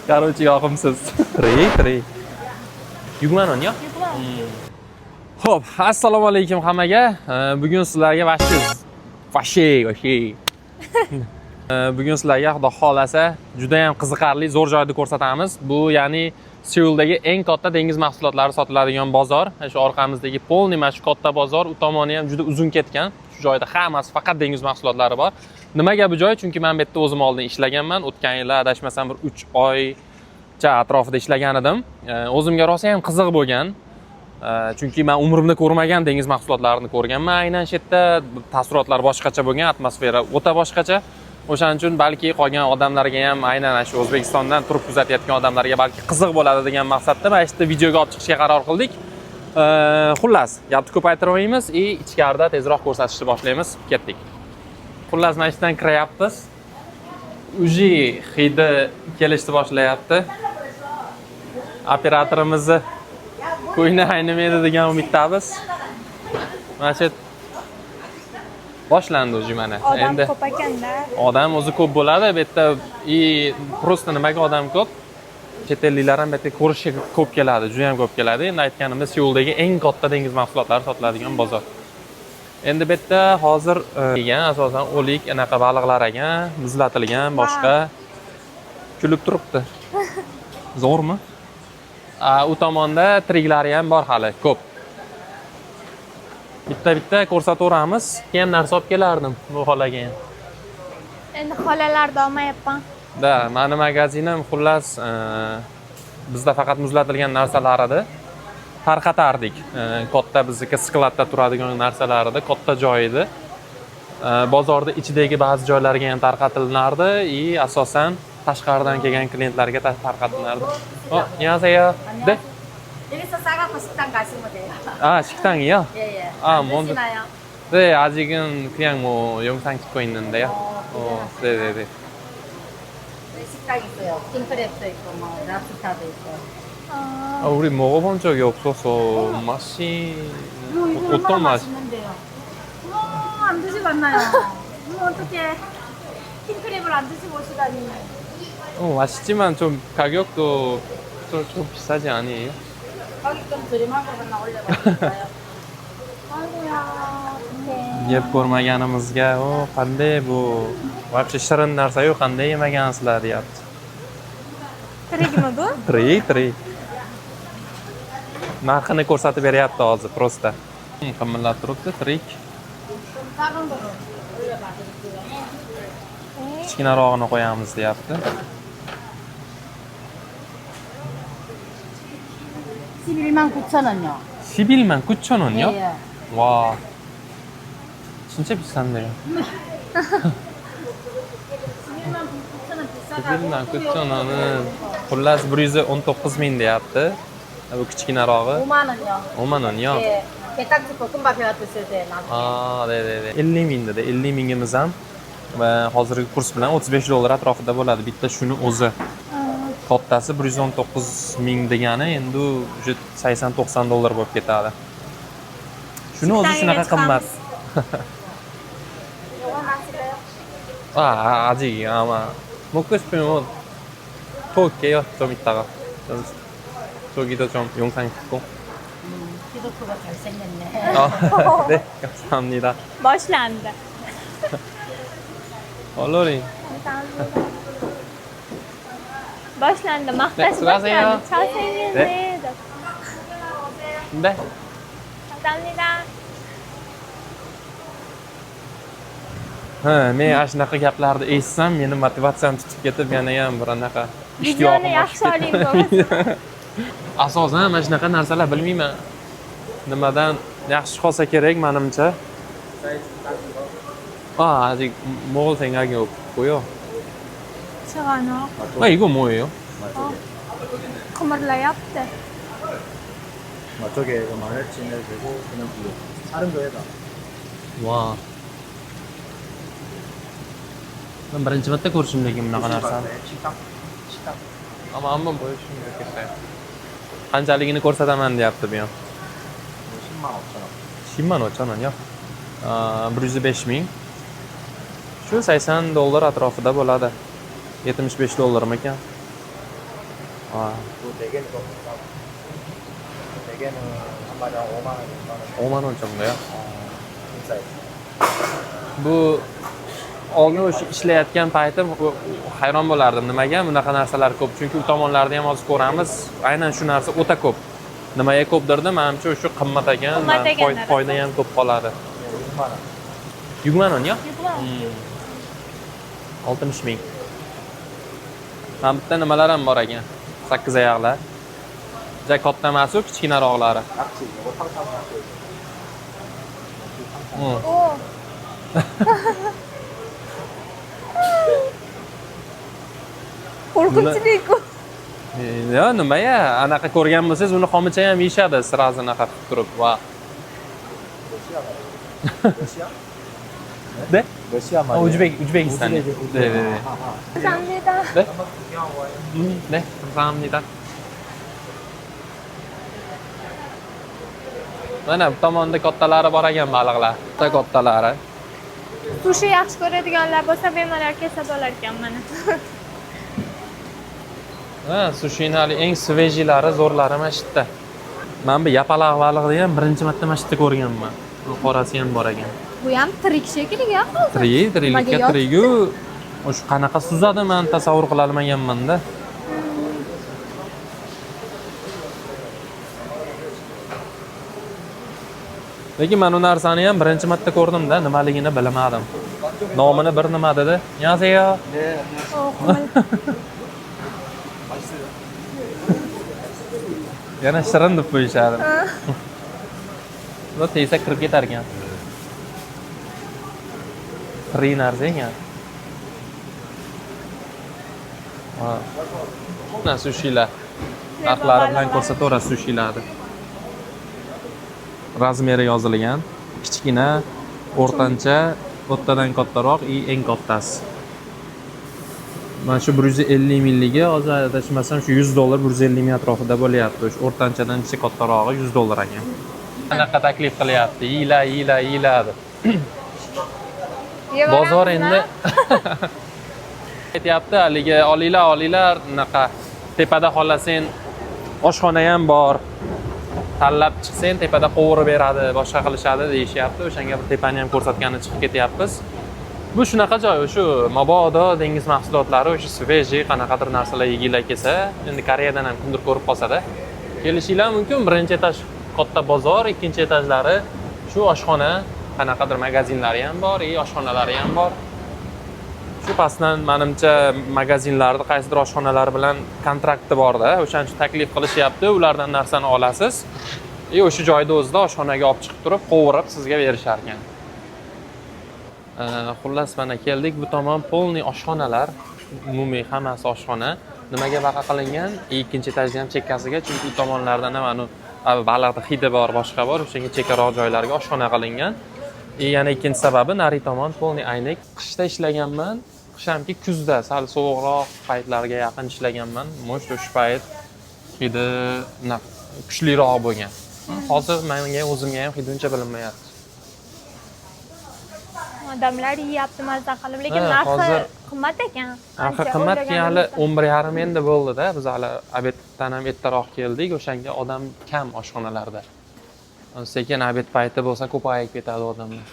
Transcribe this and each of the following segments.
Короче, yoqimsiz. Tirik. Yugmanon yo? Xo'p, assalomu alaykum hammaga. Bugun sizlarga vashi. Bugun sizlarga Xudo xolasa juda ham qiziqarli zo'r joyni ko'rsatamiz. Bu ya'ni Seuldagi eng katta dengiz mahsulotlari sotiladigan bozor. Shu orqamizdagi polniy mana shu katta bozor, u tomoni ham juda uzun ketgan. Shu joyda hammasi faqat dengiz mahsulotlari bor. Nimaga bu joy? Chunki men bu yerda o'zim oldin ishlaganman. O'tgan yil adashmasam bir 3 oycha atrofida ishlagan edim. O'zimga rosa ham qiziq bo'lgan. Chunki men umrimda ko'rmagan dengiz mahsulotlarini ko'rganman. Aynan shu yerda taassurotlar boshqacha bo'lgan, atmosfera o'ta boshqacha. O'shaning uchun balki qolgan odamlarga ham aynan shu O'zbekistondan turib kuzatayotgan odamlarga balki qiziq bo'ladi degan maqsadda mana shu videoga olib chiqishga qaror qildik. Xullas, gapni ko'paytirmaymiz, ichkarida tezroq ko'rsatishni boshlaymiz. Ketdik. Xullas, mana shundan kiryapmiz. Uji hidi kelishni boshlayapti. Operatorimizni qo'yni aynamaydi degan umiddamiz. Mana shu boshlandi o'zi mana. Endi ko'p ekanda. Odam o'zi ko'p bo'ladi, bu yerda просто nimaga odam ko'p? Chet elliklar ham bu yerga ko'rishga ko'p keladi, juda ham ko'p keladi. Endi aytganimdek, Seuldagi eng katta dengiz mahsulotlari sotiladigan bozor. Endi bu yerda hozir degan asosan o'lik anaqa baliqlar ekan, muzlatilgan, boshqa kulib turibdi. Zo'rmi? U tomonda tiriklari ham bor hali, ko'p. Bitta ko'rsataveramiz. Keyin narsa olib kelardim bu xolaga ham. Endi xolalarda olmayapman. Da, meni magazinim xullas bizda faqat muzlatilgan narsalar edi. Tarqatardik. Katta bizniki skladda turadigan narsalar edi, katta joy edi. Bozorda ichidagi ba'zi joylarga ham tarqatilardi, asosan tashqaridan kelgan klientlarga tarqatilardi. 안녕하세요. 네? 여기서 싸갖고 식당 가시면 돼요. 식당이요? 예. 먼저. 드시나요? 네, 아직은 그냥 뭐 영상 찍고 있는데요. 네네네. 네, 식당 있어요. 킹크랩도 있고, 뭐 랍스타도 있고. 우리 먹어본 적이 없어서 맛이 어떤 맛? 맛있는데요. 안 드시고 왔나요? 어떻게 킹크랩을 안 드시고 오시다니. 맛있지만 좀 가격도 좀 비싸지 아니에요? 가격 좀 저렴하거나 올려봤을까요? 아이고야, 어떡해. Yeb ko'rmaganimizga, qanday bu? Вообще shirin narsa-yu, qanday yemagansizlar deyapti. Tirikmi bu? Tirik. Narxini ko'rsatib beryapti hozir, просто. Qimillab turibdi, tirik. 좀 작은 거로 올려봐드릴게요. Kichkinarog'ini qo'yamiz deyapti. 11만 9천 원요. 11만 9천 원이요? 예. 와, 진짜 비싼데요. 11만 9천 원은 xullas 119 deyapti. Bu kichkinarog'i 5만 원요. 5만 원이요? 예. 게딱지 볶음밥 해가 드실 때 나중에. 네네네. 50 ming dedi. 50 mingimiz ham va hozirgi kurs bilan 35 dollar atrofida bo'ladi. Bitta shuni o'zi. Kattasi 119 ming degani endi 80-90 dollar bo'lib ketadi. Shuni o'zi shunaqa qimmat. 요거 마실래요? 아직 아마 먹고 싶으면 더 올게요. 좀 이따가. 저기도 좀 영상 찍고. 키도크가 잘생겼네. 네, 감사합니다. Boshlandi. Olori. Boshlandi, maqtash 수고하세요. boshlandi. Charchangiz. 네. Kamsahamnida. Men ana shunaqa gaplarni eshitsam, meni motivatsiyam tutib ketib, yana ham bir anaqa Videoni yaxshi oling bo'lmasa. Asosan mana shunaqa narsalar bilmayman. Nimadan yaxshi qolsa kerak menimcha. 아직 먹을 생각이 없고요. Chig'anoq. 이거 뭐예요? Qimirlayapti. 저게 마늘찜을 되고 그냥 불려 다른 거에다 와. 난 birinchi marta ko'rishim lekin bunaqa narsani. 식당 Hamma bo'yishim kerak. Qanchaligini ko'rsataman deyapti bu ham. 10만 5천 원 10만 5천 원이요? 105 ming. Shu 80 dollar atrofida bo'ladi. $75 ekan. Ha, 또 4개는 더 싸고. 4개는 한 마리 한 5만 원, 6만 원. 5만 원 정도요. 인사이드. Bu oldin o'sha ishlayotgan paytim hayron bo'lardim. Nimaga bunaqa narsalar ko'p? Chunki u tomonlarda ham hozir ko'ramiz, aynan shu narsa o'ta ko'p. Nimaga ko'p derdim? Menimcha o'sha qimmat ekan, Qimmat ekan, foyda ham ko'p qoladi. 6만 원. 6만 원이요? 6만. 60 ming. Mana bitta nimalar ham bor ekan. 8 oyoqlar. Juda katta emas, u kichkinaroqlari. 낙지, 이거 탕탕 낙지. 오. qo'rqinchli-ku. Yo, nima ya? Anaqa ko'rgan bo'lsangiz, uni xomicha ham yeyishadi, sirazi anaqa qilib turib. Va. 러시아? 네? 러시아 말이에요? Uzbekistan. 네, 네, 네. 감사합니다. 네? 네, 감사합니다. Mana bu tomonda kattalari bor ekan baliqlar. Katta kattalari. Sushi yaxshi ko'radiganlar bo'lsa, bemalol kelsa bo'lar ekan mana. Ha, sushini hali eng svejilari, zo'rlari mana shu yerda. Men bu yapaloq baliqni ham birinchi marta mana shu yerda ko'rganman. Bu qorasi ham bor ekan. Bu ham tirik shekilli-ya hozir. Tiriklikka tirigu. O'sha qanaqa suzadi men tasavvur qila olmaganman-da. Lekin men u narsani ham birinchi marta ko'rdim-da, nimaligini bilmadim. Nomini bir nima dedi? An녕하세요. 네, Yana shirin deb qo'yishadi. Bu tezda kirib ketar ekan. Free narsa ekan. Ha. Mana sushilar. Narxlari bilan ko'rsataverasiz sushilarni. Razmeri yozilgan. Kichkina, o'rtancha, o'rtadan kattaroq, eng kattasi. Mana shu 150 milligi, hozir adashmasam shu $100, 150 ming atrofida bo'lyapti. Shu o'rtanchadan ichi kattarog'i $100 ekan. Anaqa taklif qilyapti. Yila deb. Bozor endi aytyapti, haligi olinglar, unaqa tepada xohlasang oshxona ham bor. Tanlab chiqsang tepada qovurib beradi, boshqa qilishadi deyishyapti. O'shanga bir tepani ham ko'rsatgani chiqib ketyapmiz. Bu shunaqa joy, shu mabodo dengiz mahsulotlari, o'sha sveji qanaqadir narsalar yeginglar kelsa, endi Koreyadan ham kimdir ko'rib qolsa-da, kelishinglar mumkin. Birinchi etaj katta bozor, ikkinchi etajlari shu oshxona, qanaqadir magazinlari ham bor, oshxonalari ham bor. Shu pastdan menimcha magazinlarni, qaysidir oshxonalar bilan kontrakti bor-da, o'shaning uchun taklif qilishyapti, ulardan narsani olasiz. O'sha joyda o'zida oshxonaga olib chiqib turib, qovurib sizga berishar ekan. Xullas mana keldik, bu tomon polniy oshxonalar, umumiy hammasi oshxona. Nimaga baqa qilingan? Ikkinchi etajda ham chekkasiga, chunki u tomonlardan ham anu baliqning hidi bor, boshqa bor, o'shanga chekkaroq joylarga oshxona qilingan. Yana ikkinchi sababi nari tomon polniy aynik. Qishda ishlaganman, qish hamki kuzda, sal sovuqroq paytlarga yaqin ishlaganman. Mo'sh o'sha payt hidi kuchliroq bo'lgan. Hozir menga o'zimga ham hidi uncha bilinmayapti. Odamlar yeyapti mazza qilib, lekin narxi qimmat ekan. Narxi qimmat, hali 11:30 endi bo'ldi-da. Biz hali obeddan ham ertaroq keldik, o'shanga odam kam oshxonalarda. Sekin obed payti bo'lsa ko'payib ketadi odamlar.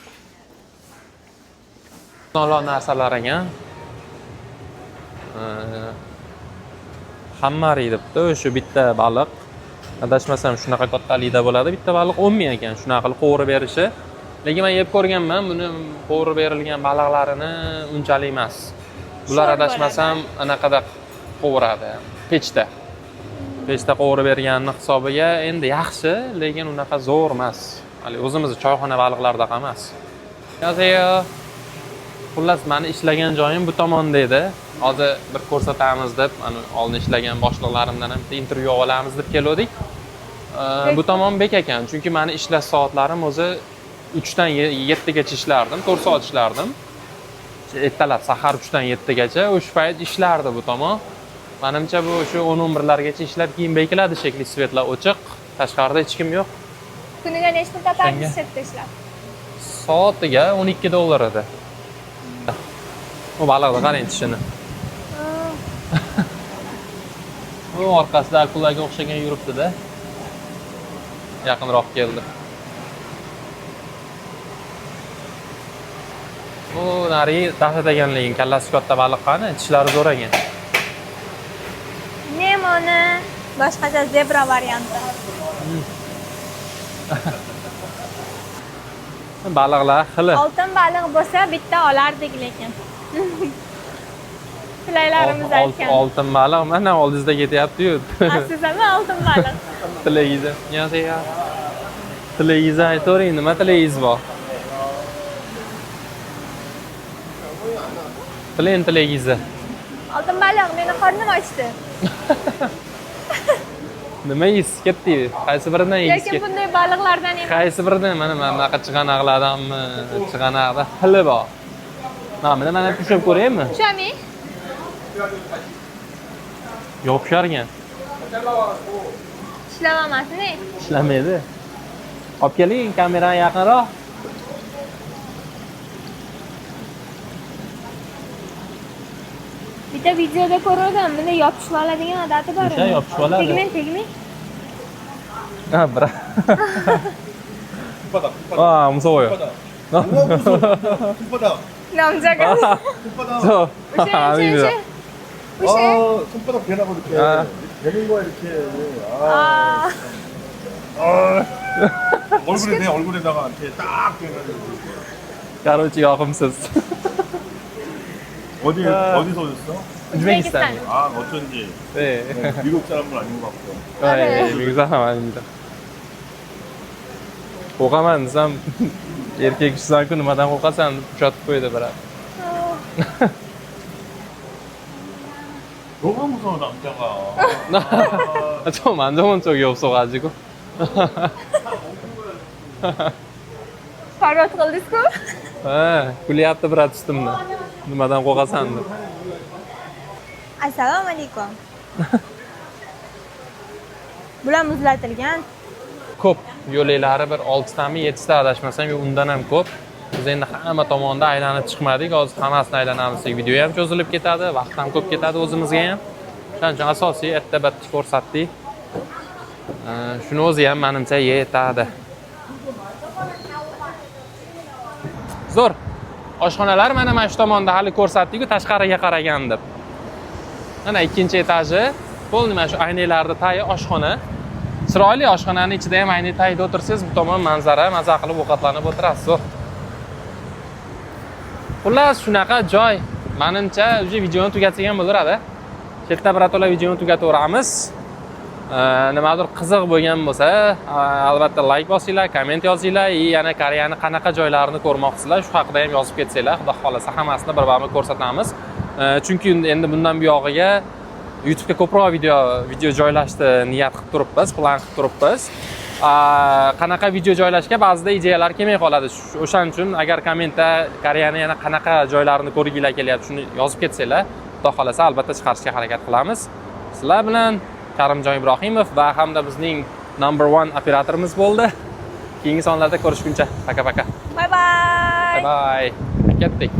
Nolon narsalar ekan. Hammari debdi, o'sha bitta baliq. Adashmasam shunaqa kattalikda bo'ladi, bitta baliq 10 ming ekan, shunaqa qilib qovurib berishi. Lekin men yeb ko'rganman, buni qovurib berilgan baliqlarini unchalik emas. Bular adashmasam anaqada qovuradi, pechda. Pechda qovurib berganini hisobiga endi yaxshi, lekin unaqa zo'r emas. Hali o'zimizning choyxona baliqlarida emas. Yo'q. Xullas, meni ishlagan joyim bu tomonda edi. Hozir bir ko'rsatamiz deb, mana oldin ishlagan boshliqlarimdan ham bitta intervyu olamiz deb keldik. Bu tomon bek ekan, chunki meni ishlash soatlarim o'zi 3 dan 7 gacha ishlardim, 4 soat ishlardim. Ertalab sahar 3 dan 7 gacha o'sha payt ishlardi bu tomon. Menimcha bu shu 10-11 largacha ishlab keyin bekiladi shekli, svetlar o'chiq, tashqarida hech kim yo'q. Kuniga nechta topasiz chetda ishlab? Soatiga $12 edi. Bu baliqni qarang tishini. Bu orqasida akulaga o'xshagan yuribdi-da. Yaqinroq keldi. Bu narigi dahshat ekanligin, kallasi katta baliq qani, tishlari zo'r ekan. Nemoni boshqacha zebra varianti. Baliqlar xili. Oltin baliq bo'lsa bitta olardik lekin. Tilaylarimiz aytgan. Oltin baliq mana oldingizda ketyapti-yu. Asizami oltin baliq? Tilagingizni. Yo'q-ya. Tilagingizni aytavering, nima tilagingiz bor? Tilagingizni. Oltin baliq meni qornim ochdi. Nima yeysiz ketdi? Qaysi biridan yeysiz? Lekin bunday baliqlardan emas. Qaysi biridan? Mana bunaqa chig'anoqlardanmi? Chig'anoqda xili bor. Mana tushib ko'raymi? Tushaming? Yopishar-ekan. Ishlamamasmi? Ishlamaydi. Olib keling, kamerani yaqinroq. Bitta videoda ko'rdim, bunday yopishib oladigan odati bor. O'sha yopishib oladi. Tegmang. Ha, bra. 손바닥. 아, 무서워요. 손바닥. 남자가. 손바닥. 저 아닙니다. 아, 손바닥 변하고 이렇게 아. 되는 거야 이렇게. 아, 얼굴에다가 이렇게 딱 돼가지고. Короче, yoqimsiz. 어디서 오셨어? Uzbekistan. 아, 어쩐지 네. 미국 사람은 아닌 것 같고. 아, 예, 미국 사람 아닙니다. Qo'rqaman desam, erkak kishisan-ku nimadan qo'rqasan deb ushatib qo'ydi biri. 너무 무서워 남자가. 좀 안 좋은 쪽이 없어가지고. parvoz qildingiz-ku? Kulyapti brat ustimdan. Nimadan qo'rqasan deb. Assalomu alaykum. Bular muzlatilgan. Ko'p yo'laklari bir 6 tami 7 ta adashmasam, undan ham ko'p. Biz endi hamma tomonda aylanib chiqmadik. Hozir hammasini aylanamiz. Video ham cho'zilib ketadi, vaqt ham ko'p ketadi o'zimizga ham. Shuning uchun asosiy erta-batni ko'rsatdik. Shuni o'zi ham menimcha yetadi. Zo'r. Oshxonalar mana shu tomonda hali ko'rsatdik-ku, tashqariga qaragan deb. Mana ikkinchi etaji, polni mana shu aynaklarda tayi oshxona. Chiroyli oshxonaning ichida ham ayni tayda o'tirsangiz, bu tomon manzara, maza qilib ovqatlanib o'tirasiz. Xullas, shunaqa joy. Menimcha, uje videoni tugatsak ham bo'laradi. Chetda birato'la videoni tugataveramiz. Nimadir qiziq bo'lgan bo'lsa, albatta like bosinglar, komment yozinglar, yana Koreyani qanaqa joylarini ko'rmoqchisizlar, shu haqida ham yozib ketsanglar, xudo xolasa hammasini bir-birimiz ko'rsatamiz. Chunki endi bundan buyog'iga YouTube'ga ko'proq video joylashni niyat qilib turibmiz, plan qilib turibmiz. Qanaqa video joylashga ba'zida ideyalar kelmay qoladi. O'shaning uchun agar kommentda Koreyani yana qanaqa joylarini ko'rginglar kelyapti, shuni yozib ketsanglar, xudo xolasa albatta chiqarishga harakat qilamiz. Sizlar bilan Karimjon Ibrohimov va hamda bizning number 1 operatorimiz bo'ldi. Keyingi sonlarda ko'rishguncha, paka-paka. Bye bye. Bye bye. Ketdik.